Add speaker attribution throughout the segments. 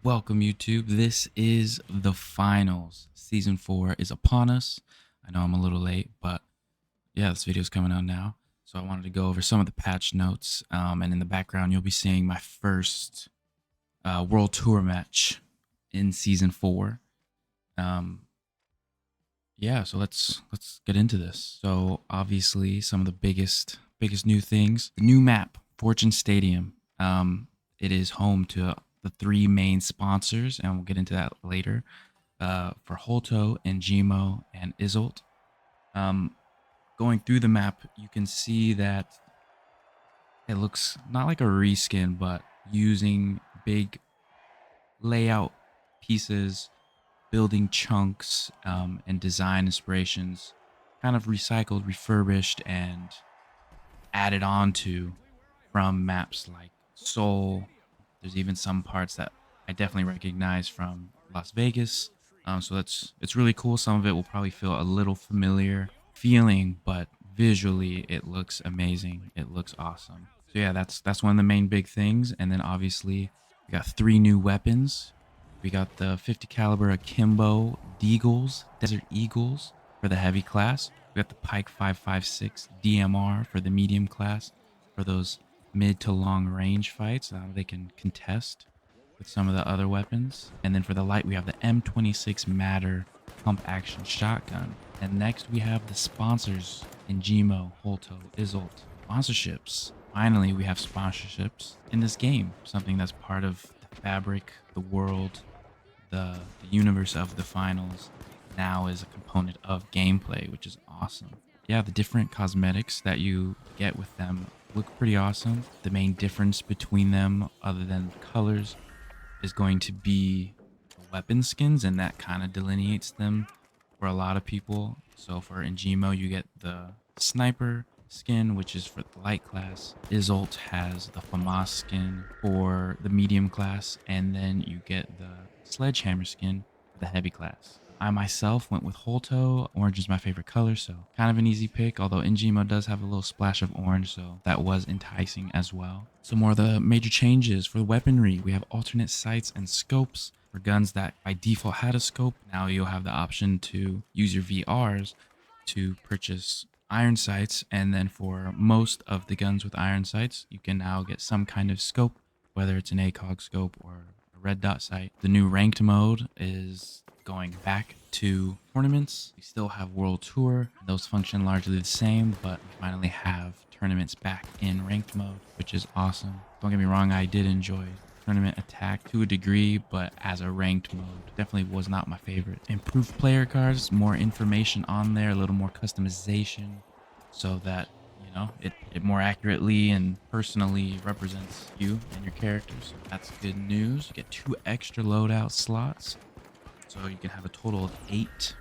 Speaker 1: Welcome, YouTube. This is the finals. Season 4 is upon us. I know I'm a little late, but yeah, this video is coming out now. So I wanted to go over some of the patch notes. And in the background, you'll be seeing my first World Tour match in Season 4. Yeah, so let's get into this. So obviously, some of the biggest new things: the new map, Fortune Stadium. It is home to the three main sponsors, and we'll get into that later. For Holto and Gmo and Isolt. Um, Going through the map, you can see that it looks not like a reskin, but using big layout pieces, building chunks, and design inspirations, kind of recycled, refurbished, and added onto from maps like Seoul. There's even some parts that I definitely recognize from Las Vegas. So it's really cool. Some of it will probably feel a little familiar feeling, but visually it looks amazing. It looks awesome. So yeah, that's one of the main big things. And then obviously we got three new weapons. We got the 50 caliber Akimbo Deagles, Desert Eagles for the heavy class. We got the Pike 556 DMR for the medium class for those mid to long range fights. They can contest with some of the other weapons. And then for the light, we have the M26 Matter pump action shotgun. And next we have the sponsors in Gmo, Holto, Isolt. Sponsorships. Finally, we have sponsorships in this game. Something that's part of the fabric, the world, the universe of the finals now is a component of gameplay, which is awesome. Yeah, the different cosmetics that you get with them look pretty awesome. The main difference between them, other than colors, is going to be the weapon skins, and that kind of delineates them for a lot of people. So for Ingemo, you get the sniper skin, which is for the light class. Isolt has the FAMAS skin for the medium class, and then you get the sledgehammer skin for the heavy class. I myself went with Holto. Orange is my favorite color, so kind of an easy pick, although Ingemo does have a little splash of orange, so that was enticing as well. Some more of the major changes for the weaponry. We have alternate sights and scopes. For guns that by default had a scope, now you'll have the option to use your VRs to purchase iron sights, and then for most of the guns with iron sights, you can now get some kind of scope, whether it's an ACOG scope or a red dot sight. The new ranked mode is going back to tournaments. We still have World Tour. Those function largely the same, but we finally have tournaments back in ranked mode, which is awesome. Don't get me wrong, I did enjoy tournament attack to a degree, but as a ranked mode, definitely was not my favorite. Improved player cards, more information on there, a little more customization, so that it more accurately and personally represents you and your characters. So that's good news. You get 2 extra loadout slots, so you can have a total of eight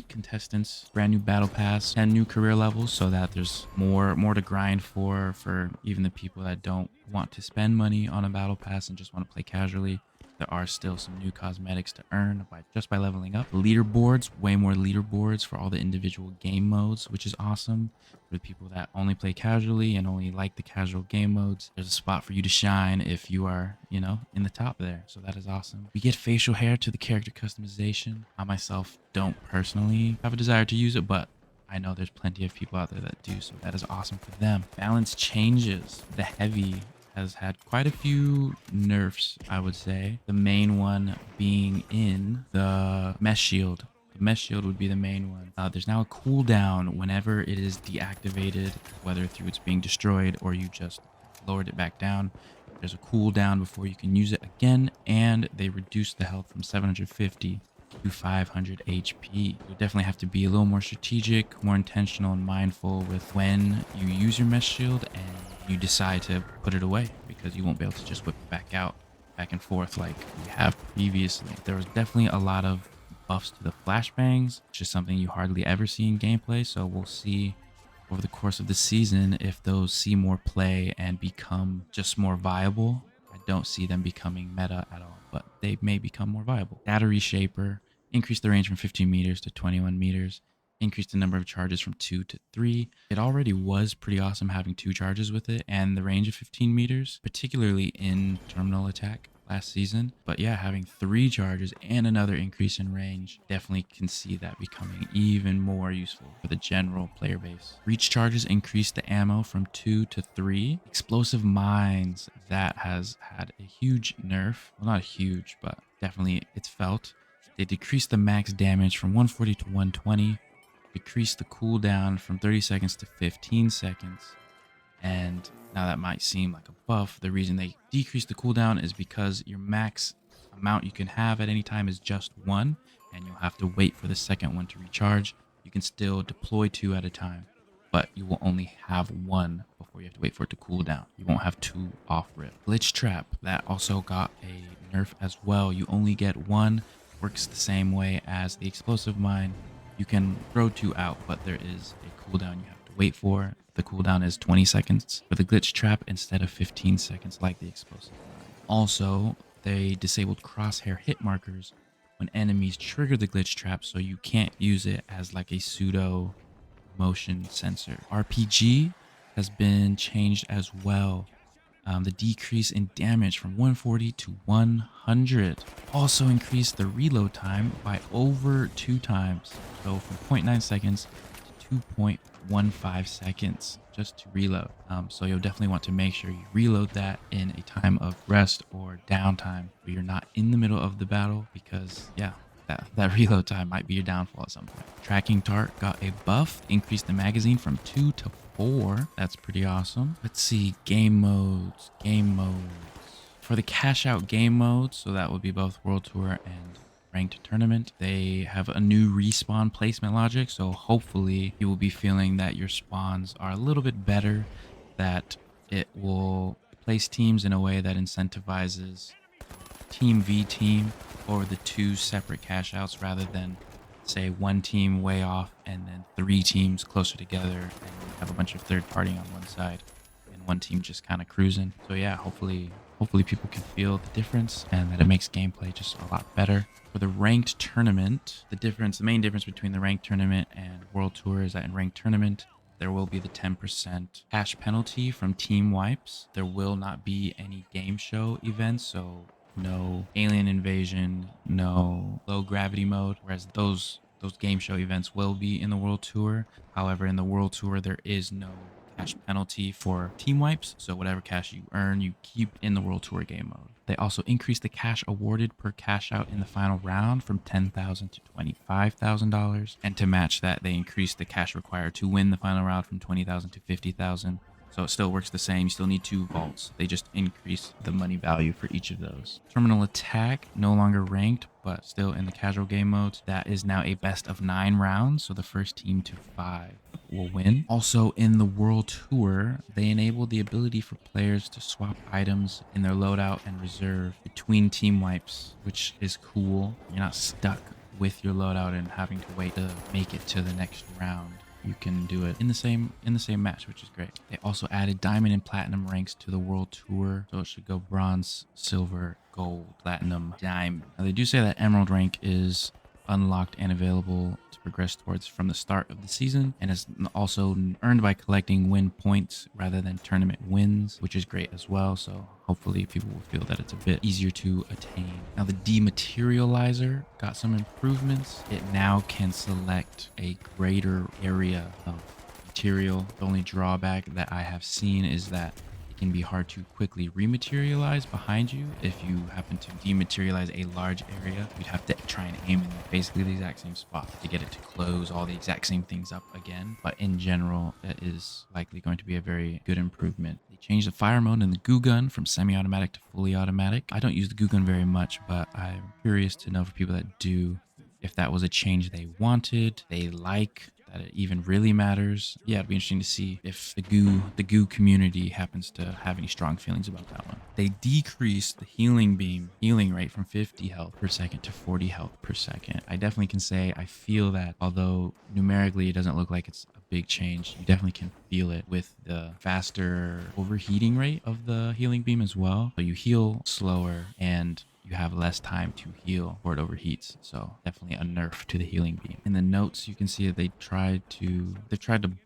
Speaker 1: contestants, brand new battle pass, 10 new career levels, so that there's more to grind for even the people that don't want to spend money on a battle pass and just want to play casually. There are still some new cosmetics to earn by leveling up. Leaderboards, way more leaderboards for all the individual game modes, which is awesome. For the people that only play casually and only like the casual game modes, there's a spot for you to shine if you are, in the top there. So that is awesome. We get facial hair to the character customization. I myself don't personally have a desire to use it, but I know there's plenty of people out there that do, so that is awesome for them. Balance changes. The heavy has had quite a few nerfs, I would say. The main one being in the mesh shield. The mesh shield would be the main one. There's now a cooldown whenever it is deactivated, whether through it's being destroyed or you just lowered it back down. There's a cooldown before you can use it again, and they reduce the health from 750 to 500 HP. You definitely have to be a little more strategic, more intentional, and mindful with when you use your mesh shield and you decide to put it away, because you won't be able to just whip it back out, back and forth like we have previously. There was definitely a lot of buffs to the flashbangs, which is something you hardly ever see in gameplay, so we'll see over the course of the season if those see more play and become just more viable. I don't see them becoming meta at all, but they may become more viable. Data Reshaper, increase the range from 15 meters to 21 meters, increase the number of charges from 2 to 3. It already was pretty awesome having 2 charges with it and the range of 15 meters, particularly in terminal attack. last season. But yeah, having 3 charges and another increase in range, definitely can see that becoming even more useful for the general player base. Reach charges increase the ammo from 2 to 3. Explosive mines, that has had a huge nerf. Well, not huge, but definitely it's felt. They decrease the max damage from 140 to 120, decrease the cooldown from 30 seconds to 15 seconds. And now that might seem like a buff. The reason they decrease the cooldown is because your max amount you can have at any time is just 1, and you'll have to wait for the second one to recharge. You can still deploy 2 at a time, but you will only have 1 before you have to wait for it to cool down. You won't have 2 off rip. Glitch Trap, that also got a nerf as well. You only get 1, works the same way as the Explosive Mine. You can throw 2 out, but there is a cooldown you have to wait for. The cooldown is 20 seconds for the Glitch Trap instead of 15 seconds like the Explosive Mine. Also, they disabled crosshair hit markers when enemies trigger the Glitch Trap, so you can't use it as like a pseudo motion sensor. RPG has been changed as well. The decrease in damage from 140 to 100 also increased the reload time by over 2 times. So from 0.9 seconds to 2.15 seconds just to reload. So you'll definitely want to make sure you reload that in a time of rest or downtime where you're not in the middle of the battle, because yeah, that reload time might be your downfall at some point. Tracking Dart got a buff, increased the magazine from 2 to 4. That's pretty awesome. Let's see, game modes. For the cash out game modes, so that would be both World Tour and ranked tournament, they have a new respawn placement logic, so hopefully you will be feeling that your spawns are a little bit better, that it will place teams in a way that incentivizes team v team or the 2 separate cash outs, rather than say 1 team way off and then 3 teams closer together and you have a bunch of third party on one side and 1 team just kind of cruising. So yeah, hopefully people can feel the difference and that it makes gameplay just a lot better. For the ranked tournament, the main difference between the ranked tournament and World Tour is that in ranked tournament, there will be the 10% cash penalty from team wipes. There will not be any game show events, so no alien invasion, no low gravity mode, whereas those game show events will be in the World Tour. However, in the World Tour, there is no cash penalty for team wipes, so whatever cash you earn, you keep in the World Tour game mode. They also increased the cash awarded per cash out in the final round from $10,000 to $25,000, and to match that, they increased the cash required to win the final round from $20,000 to $50,000. So it still works the same. You still need 2 vaults. They just increase the money value for each of those. Terminal Attack, no longer ranked, but still in the casual game modes. That is now a best of 9 rounds. So the first team to 5 will win. Also in the World Tour, they enabled the ability for players to swap items in their loadout and reserve between team wipes, which is cool. You're not stuck with your loadout and having to wait to make it to the next round. You can do it in the same match, which is great. They also added diamond and platinum ranks to the World Tour, so it should go bronze, silver, gold, platinum, diamond. Now they do say that emerald rank is unlocked and available to progress towards from the start of the season, and is also earned by collecting win points rather than tournament wins, which is great as well. So hopefully people will feel that it's a bit easier to attain. Now the dematerializer got some improvements. It now can select a greater area of material. The only drawback that I have seen is that can be hard to quickly rematerialize behind you. If you happen to dematerialize a large area, you'd have to try and aim in basically the exact same spot to get it to close all the exact same things up again. But in general, it is likely going to be a very good improvement. They changed the fire mode in the goo gun from semi-automatic to fully automatic. I don't use the goo gun very much, but I'm curious to know for people that do, if that was a change they wanted, they like, that it even really matters. Yeah, it'd be interesting to see if the goo community happens to have any strong feelings about that one. They decreased the healing rate from 50 health per second to 40 health per second. I definitely can say I feel that, although numerically it doesn't look like it's a big change, you definitely can feel it with the faster overheating rate of the healing beam as well. So you heal slower and you have less time to heal before it overheats. So definitely a nerf to the healing beam. In the notes, you can see that they tried to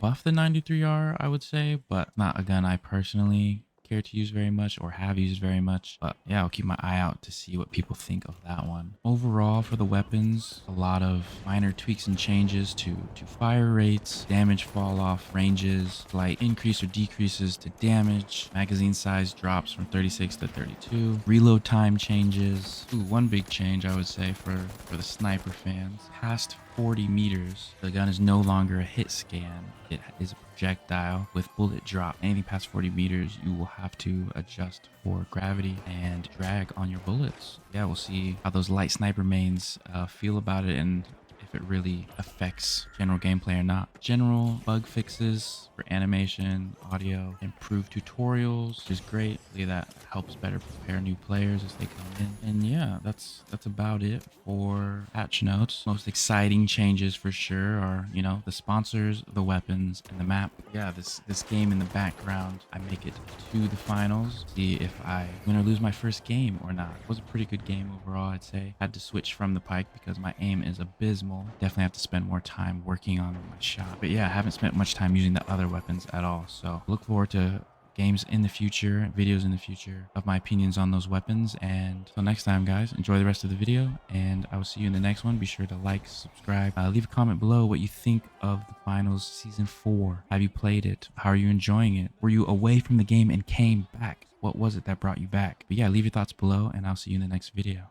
Speaker 1: buff the 93R, I would say, but not a gun I personally care to use very much or have used very much. But yeah, I'll keep my eye out to see what people think of that one. Overall, for the weapons, a lot of minor tweaks and changes to fire rates, damage fall off ranges, slight increase or decreases to damage, magazine size drops from 36 to 32, reload time changes. Ooh, one big change I would say for the sniper fans. Past 40 meters, the gun is no longer a hit scan. It is a projectile with bullet drop. Anything past 40 meters, you will have to adjust for gravity and drag on your bullets. Yeah, we'll see how those light sniper mains feel about it and if it really affects general gameplay or not. General bug fixes for animation, audio, improved tutorials, which is great. Hopefully that helps better prepare new players as they come in. And yeah, that's about it for patch notes. Most exciting changes for sure are, you know, the sponsors, the weapons, and the map. Yeah, this game in the background, I make it to the finals. See if I win or lose my first game or not. It was a pretty good game overall, I'd say. Had to switch from the pike because my aim is abysmal. Definitely have to spend more time working on my shot. But yeah, I haven't spent much time using the other weapons at all. So look forward to games in the future, videos in the future of my opinions on those weapons. And until next time, guys, enjoy the rest of the video and I will see you in the next one. Be sure to like, subscribe, leave a comment below what you think of the finals season 4. Have you played it? How are you enjoying it? Were you away from the game and came back? What was it that brought you back? But yeah, leave your thoughts below and I'll see you in the next video.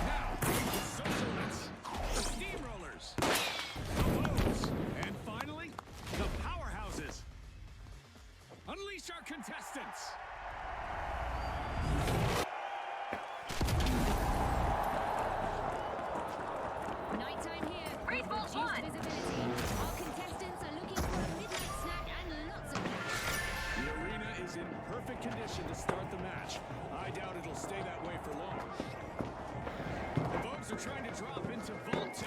Speaker 2: Now, the Socialites, the Steamrollers, the Wolves, and finally, the Powerhouses. Unleash our contestants!
Speaker 3: Nighttime here. Reduced visibility. Our contestants are looking for a midnight snack and lots of cash.
Speaker 2: The arena is in perfect condition to start the match. I doubt it'll stay that way for long. The Vogues are trying to drop into Vault 2.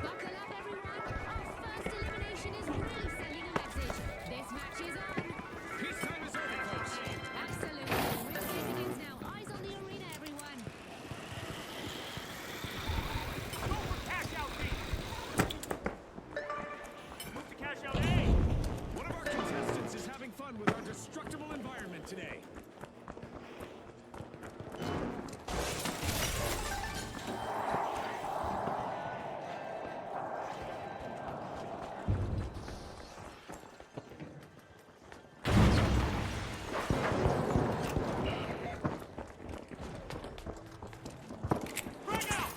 Speaker 3: Buckle up, everyone. Our first elimination is really sending a message. This match is on.
Speaker 2: Peacetime is over, folks.
Speaker 3: Absolutely. Real season begins now. Eyes on the arena, everyone.
Speaker 4: Cash out B. Move to cash out A.
Speaker 2: One of our contestants is having fun with our destructible environment today.
Speaker 4: Bring out.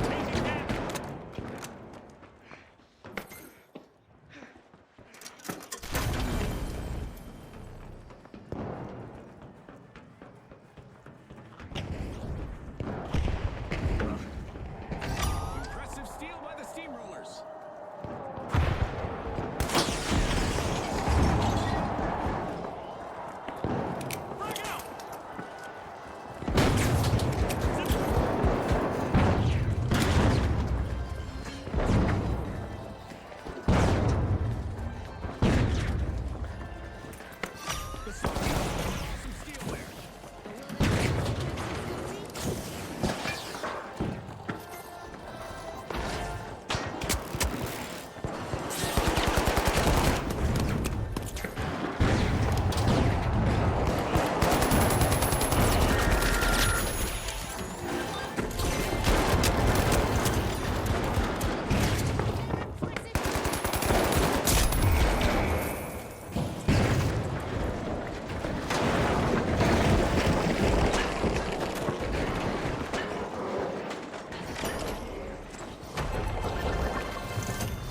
Speaker 4: Changing that.
Speaker 2: Impressive steal by the Steamrollers.
Speaker 4: Bring out.
Speaker 2: The Stars some steal there.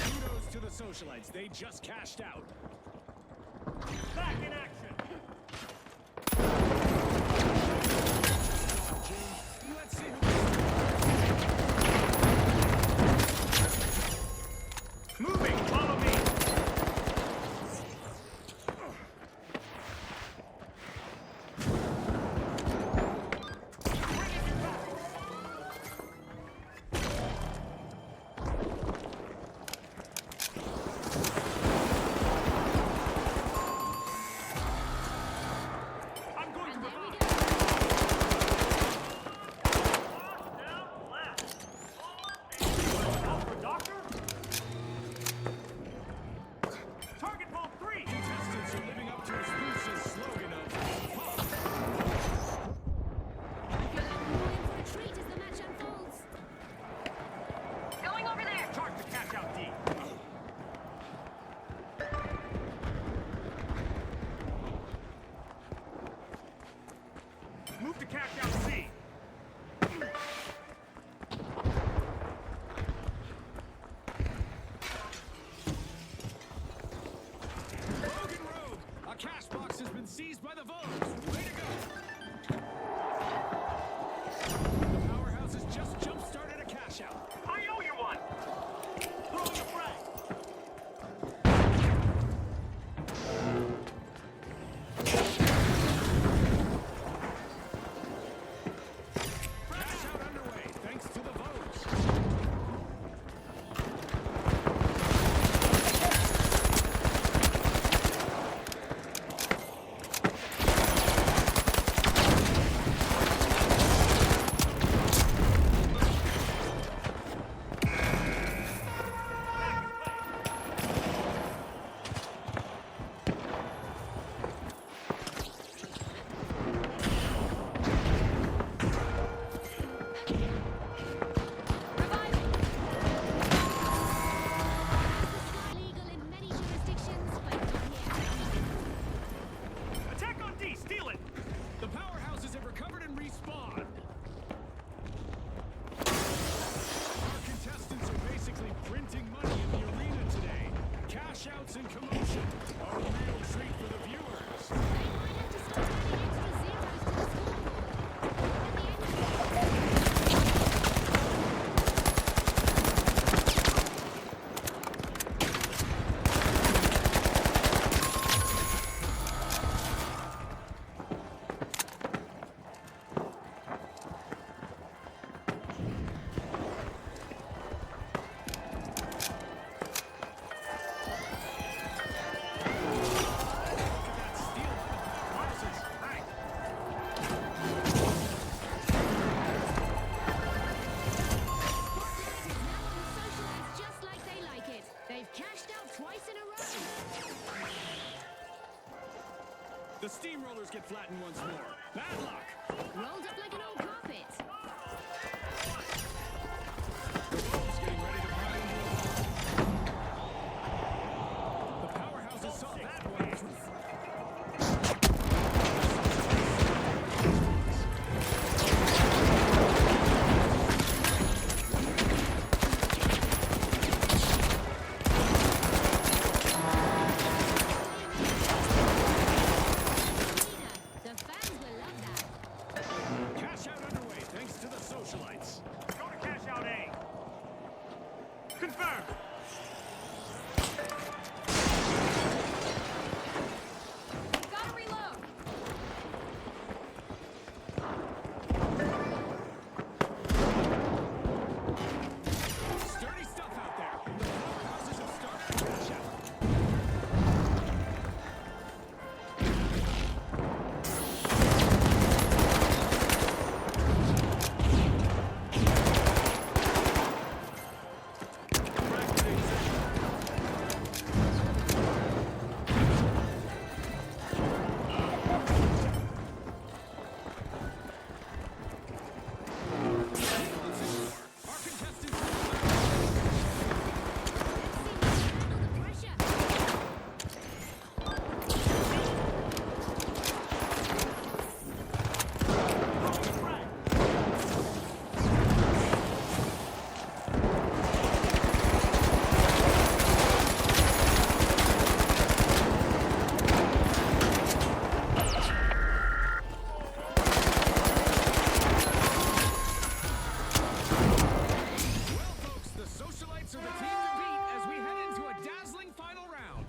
Speaker 2: Kudos to the Socialites. They just cashed out.
Speaker 4: Back in action.
Speaker 2: Let's see who The steamrollers get flattened once more. Bad luck.
Speaker 3: Rolled up like an old carpet.
Speaker 2: The Wolves getting ready to pry into the ball. The powerhouses saw that one through.
Speaker 3: The fans will love that.
Speaker 2: Cash out underway thanks to the socialites.
Speaker 4: Go to cash out A. Confirmed.
Speaker 3: Gotta reload.
Speaker 2: Sturdy stuff out there. The powerhouses have started a cash out. Our contestants
Speaker 3: Handle the pressure.
Speaker 2: Well, folks, the socialites are the team to beat as we head into a dazzling final round.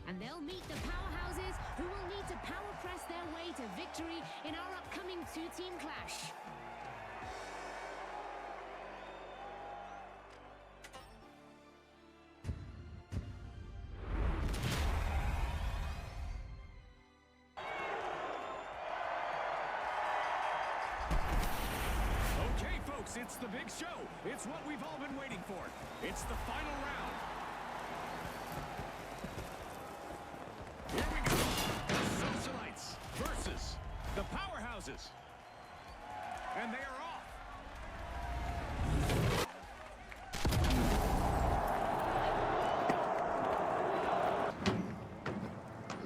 Speaker 3: And they'll meet the powerhouses who will need to power press their way to victory in our upcoming two-team clash.
Speaker 2: Okay, folks, it's the big show. It's what we've all been waiting for. It's the final round. Here we go. The socialites versus the powerhouses. And they are off.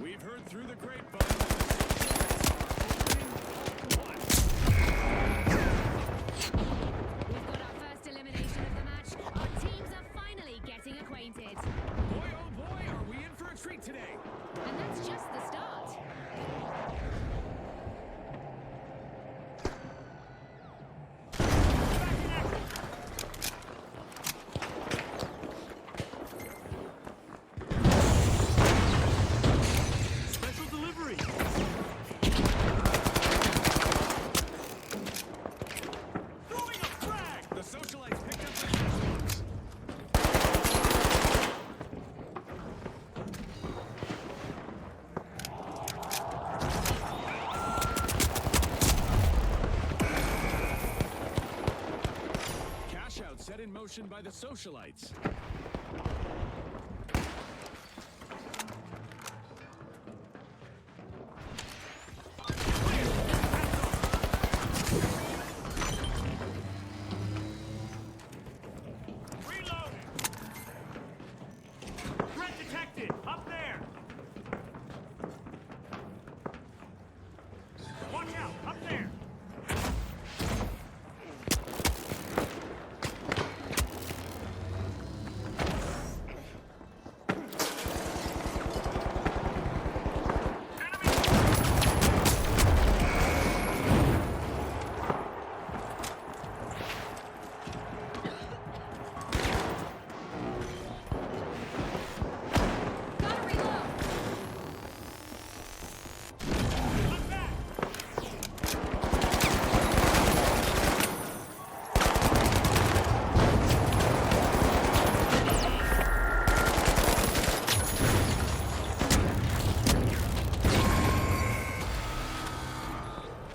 Speaker 2: We've heard through the grapevine that the socialites are opening what?
Speaker 3: We've got our first elimination of the match. Our teams are finally getting acquainted.
Speaker 2: Boy, oh boy, are we in for a treat today.
Speaker 3: And that's just the start.
Speaker 4: Special delivery. Throwing a frag.
Speaker 2: The socialites picked up their first ones. Cash out set in motion by the socialites.
Speaker 4: Reloading. Threat detected. Up there. Watch out. Up there.
Speaker 3: Gotta reload.
Speaker 4: Look back.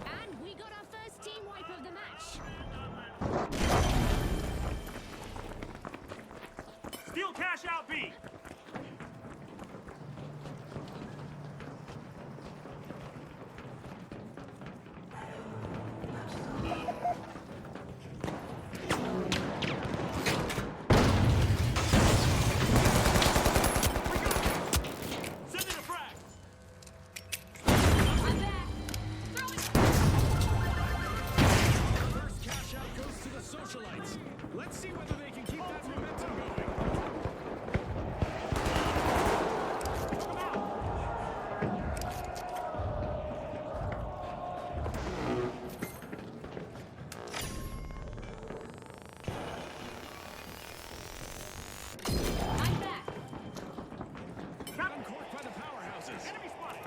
Speaker 3: And we got our first team wipe of the match.
Speaker 4: Steal cash out B.
Speaker 2: Let's see whether they can keep that momentum going.
Speaker 3: I'm back.
Speaker 2: Uncorked by the powerhouses.
Speaker 4: Enemy spotted.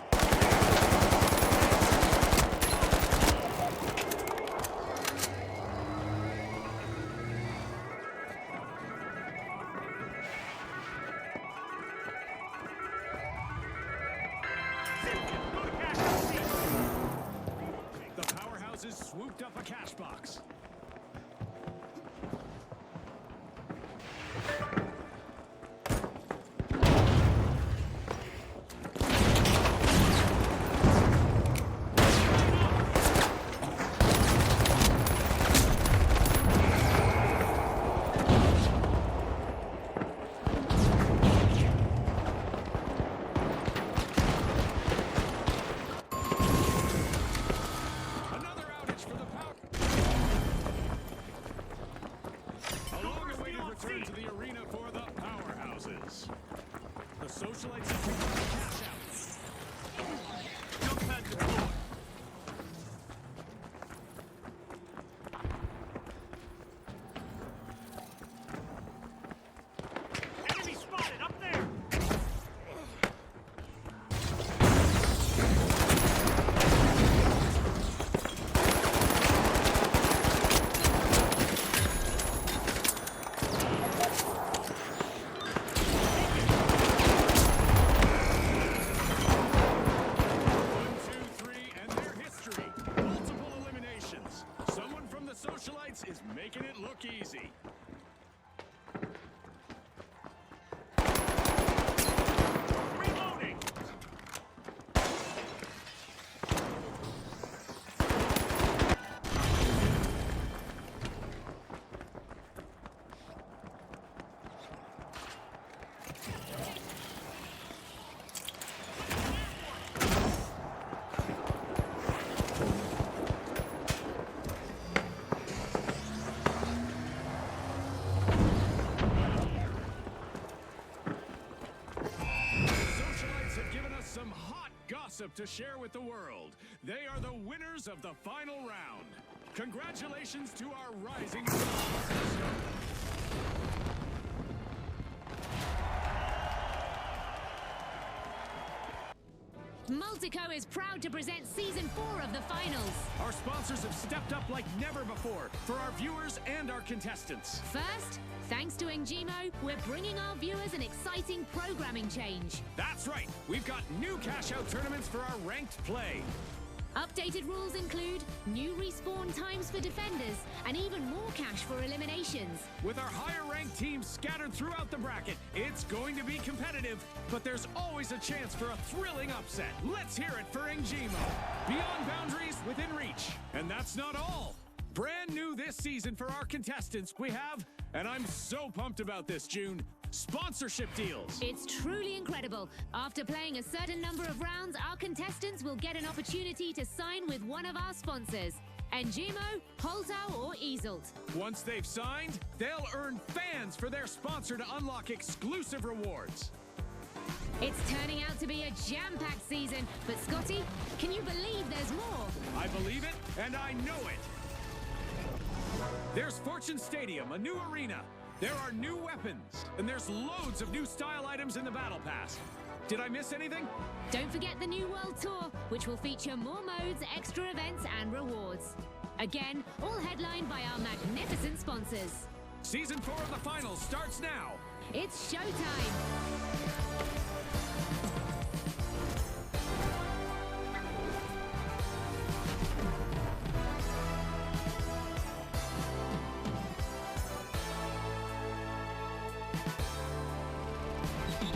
Speaker 4: Cynthia, go to cash out B.
Speaker 2: The powerhouses swooped up a cash box. Another outage for the power. A long-awaited return to the arena for the powerhouses. The socialites have picked up the cash out.
Speaker 4: Jump pad deployed. Enemy spotted up there.
Speaker 2: One, two, three, and their history. Multiple eliminations. Someone from the socialites is making it look easy.
Speaker 4: Reloading.
Speaker 2: Socialites have given us some hot gossip to share with the world. They are the winners of the final round. Congratulations to our rising stars.
Speaker 3: Multico is proud to present Season 4 of the finals.
Speaker 2: Our sponsors have stepped up like never before for our viewers and our contestants.
Speaker 3: First, thanks to Ngimo, we're bringing our viewers an exciting programming change.
Speaker 2: That's right, we've got new cash-out tournaments for our ranked play.
Speaker 3: Updated rules include new respawn times for defenders and even more cash for eliminations.
Speaker 2: With our higher-ranked teams scattered throughout the bracket, it's going to be competitive, but there's always a chance for a thrilling upset. Let's hear it for Ngimo. Beyond boundaries, within reach. And that's not all. Brand new this season for our contestants, we have, and I'm so pumped about this, June, sponsorship deals.
Speaker 3: It's truly incredible. After playing a certain number of rounds, our contestants will get an opportunity to sign with one of our sponsors. Ngimo, Holtau, or Easelt.
Speaker 2: Once they've signed, they'll earn fans for their sponsor to unlock exclusive rewards.
Speaker 3: It's turning out to be a jam-packed season, but Scotty, can you believe there's more?
Speaker 2: I believe it, and I know it. There's Fortune Stadium, a new arena. There are new weapons, and there's loads of new style items in the Battle Pass. Did I miss anything?
Speaker 3: Don't forget the New World Tour, which will feature more modes, extra events, and rewards. Again, all headlined by our magnificent sponsors.
Speaker 2: Season 4 of the finals starts now.
Speaker 3: It's showtime!